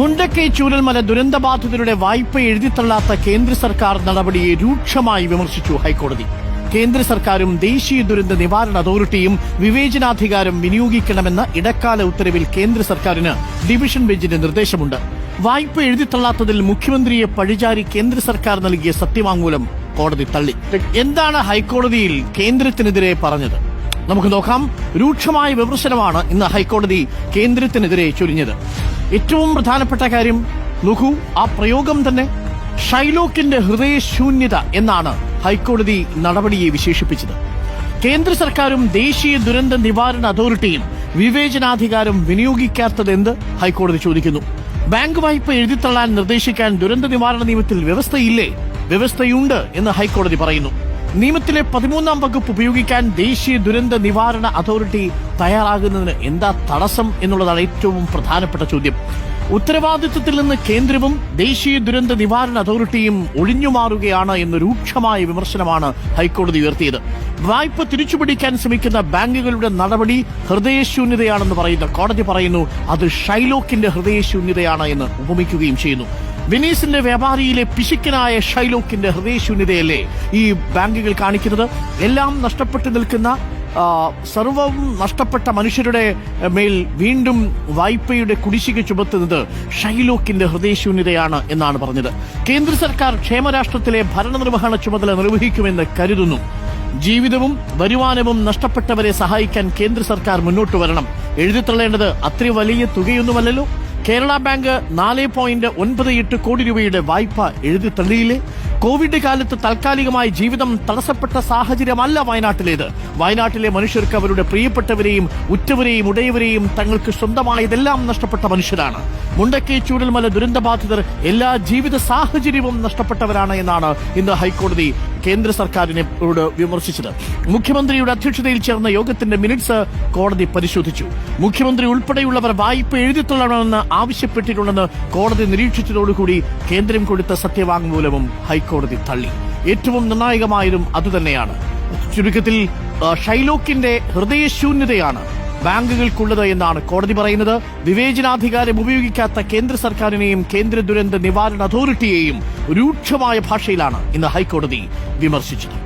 മുണ്ടക്കൈ ചൂരൽമല ദുരന്തബാധിതരുടെ വായ്പ എഴുതിത്തള്ളാത്ത കേന്ദ്ര സർക്കാർ നടപടിയെ രൂക്ഷമായി വിമർശിച്ചു ഹൈക്കോടതി. കേന്ദ്ര സർക്കാരും ദേശീയ ദുരന്ത നിവാരണ അതോറിറ്റിയും വിവേചനാധികാരം വിനിയോഗിക്കണമെന്ന ഇടക്കാല ഉത്തരവിൽ കേന്ദ്ര സർക്കാരിന് ഡിവിഷൻ ബെഞ്ചിന്റെ നിർദ്ദേശമുണ്ട്. വായ്പ എഴുതിത്തള്ളാത്തതിൽ മുഖ്യമന്ത്രിയെ പഴിചാരി കേന്ദ്ര സർക്കാർ നൽകിയ സത്യവാങ്മൂലം കോടതി തള്ളി. എന്താണ് ഹൈക്കോടതിയിൽ കേന്ദ്രത്തിനെതിരെ പറഞ്ഞത്? നമുക്ക് നോക്കാം. രൂക്ഷമായ വിമർശനമാണ് ഇന്ന് ഹൈക്കോടതി കേന്ദ്രത്തിനെതിരെ ചൊരിഞ്ഞത്. ഏറ്റവും പ്രധാനപ്പെട്ട കാര്യം നോക്കൂ, ആ പ്രയോഗം തന്നെ ഷൈലോക്കിന്റെ ഹൃദയശൂന്യത എന്നാണ് ഹൈക്കോടതി നടപടിയെ വിശേഷിപ്പിച്ചത്. കേന്ദ്ര സർക്കാരും ദേശീയ ദുരന്ത നിവാരണ അതോറിറ്റിയും വിവേചനാധികാരം വിനിയോഗിക്കാത്തതെന്ത് ഹൈക്കോടതി ചോദിക്കുന്നു. ബാങ്ക് വായ്പ എഴുതിത്തള്ളാൻ നിർദ്ദേശിക്കാൻ ദുരന്ത നിവാരണ നിയമത്തിൽ വ്യവസ്ഥയില്ലേ? വ്യവസ്ഥയുണ്ട് എന്ന് ഹൈക്കോടതി പറയുന്നു. നിയമത്തിലെ 13-ാം വകുപ്പ് ഉപയോഗിക്കാൻ ദേശീയ ദുരന്ത നിവാരണ അതോറിറ്റി തയ്യാറാകുന്നതിന് എന്താ തടസ്സം എന്നുള്ളതാണ് ഏറ്റവും പ്രധാനപ്പെട്ട ചോദ്യം. ഉത്തരവാദിത്വത്തിൽ നിന്ന് കേന്ദ്രവും ദേശീയ ദുരന്ത നിവാരണ അതോറിറ്റിയും ഒഴിഞ്ഞുമാറുകയാണ് എന്ന രൂക്ഷമായ വിമർശനമാണ് ഹൈക്കോടതി ഉയർത്തിയത്. വായ്പ തിരിച്ചുപിടിക്കാൻ ശ്രമിക്കുന്ന ബാങ്കുകളുടെ നടപടി ഹൃദയശൂന്യതയാണെന്ന് പറയുന്ന കോടതി പറയുന്നു അത് ഷൈലോക്കിന്റെ ഹൃദയശൂന്യതയാണ് എന്ന് ഉപമിക്കുകയും ചെയ്യുന്നു. വെനീസിന്റെ വ്യാപാരിയിലെ പിശുക്കനായ ഷൈലോക്കിന്റെ ഹൃദയശൂന്യതയല്ലേ ഈ ബാങ്കുകൾ കാണിക്കുന്നത്? എല്ലാം നഷ്ടപ്പെട്ടു നിൽക്കുന്ന, സർവവും നഷ്ടപ്പെട്ട മനുഷ്യരുടെ മേൽ വീണ്ടും വായ്പയുടെ കുടിശ്ശിക ചുമത്തുന്നത് ഷൈലോക്കിന്റെ ഹൃദയശൂന്യതയാണ് എന്നാണ് പറഞ്ഞത്. കേന്ദ്ര സർക്കാർ ക്ഷേമരാഷ്ട്രത്തിലെ ഭരണനിർവഹണ ചുമതല നിർവഹിക്കുമെന്ന് കരുതുന്നു. ജീവിതവും വരുമാനവും നഷ്ടപ്പെട്ടവരെ സഹായിക്കാൻ കേന്ദ്ര സർക്കാർ മുന്നോട്ട് വരണം. എഴുതിത്തള്ളേണ്ടത് അത്ര വലിയ തുകയൊന്നുമല്ലല്ലോ. കേരള ബാങ്ക് 4.98 കോടി രൂപയുടെ വായ്പ എഴുതിത്തള്ളിയില്ലേ? കോവിഡ് കാലത്ത് താൽക്കാലികമായി ജീവിതം തടസ്സപ്പെട്ട സാഹചര്യമല്ല വയനാട്ടിലേത്. വയനാട്ടിലെ മനുഷ്യർക്ക് അവരുടെ പ്രിയപ്പെട്ടവരെയും ഉറ്റവരെയും ഉടയവരെയും തങ്ങൾക്ക് സ്വന്തമായതെല്ലാം നഷ്ടപ്പെട്ട മനുഷ്യരാണ്. മുണ്ടക്കൈ ചൂരൽമല ദുരന്തബാധിതർ എല്ലാ ജീവിത സാഹചര്യവും നഷ്ടപ്പെട്ടവരാണ് എന്നാണ് ഇന്ന് ഹൈക്കോടതി കേന്ദ്ര സർക്കാരിനോട് വിമർശിച്ചത്. മുഖ്യമന്ത്രിയുടെ അധ്യക്ഷതയിൽ ചേർന്ന യോഗത്തിന്റെ മിനിറ്റ്സ് കോടതി പരിശോധിച്ചു. മുഖ്യമന്ത്രി ഉൾപ്പെടെയുള്ളവർ വായ്പ എഴുതിത്തള്ളണമെന്ന് ആവശ്യപ്പെട്ടിട്ടുണ്ടെന്ന് കോടതി നിരീക്ഷിച്ചതോടുകൂടി കേന്ദ്രം കൊടുത്ത സത്യവാങ്മൂലവും ഹൈക്കോടതി തള്ളി. ഏറ്റവും നിർണായകമായതും അതുതന്നെയാണ്. ചുരുക്കത്തിൽ ഷൈലോക്കിന്റെ ഹൃദയശൂന്യതയാണ് ബാങ്കുകൾക്കുള്ളത് എന്നാണ് കോടതി പറയുന്നത്. വിവേചനാധികാരം ഉപയോഗിക്കാത്ത കേന്ദ്ര സർക്കാരിനെയും കേന്ദ്ര ദുരന്ത നിവാരണ അതോറിറ്റിയെയും രൂക്ഷമായ ഭാഷയിലാണ് ഇന്ന് ഹൈക്കോടതി വിമർശിച്ചത്.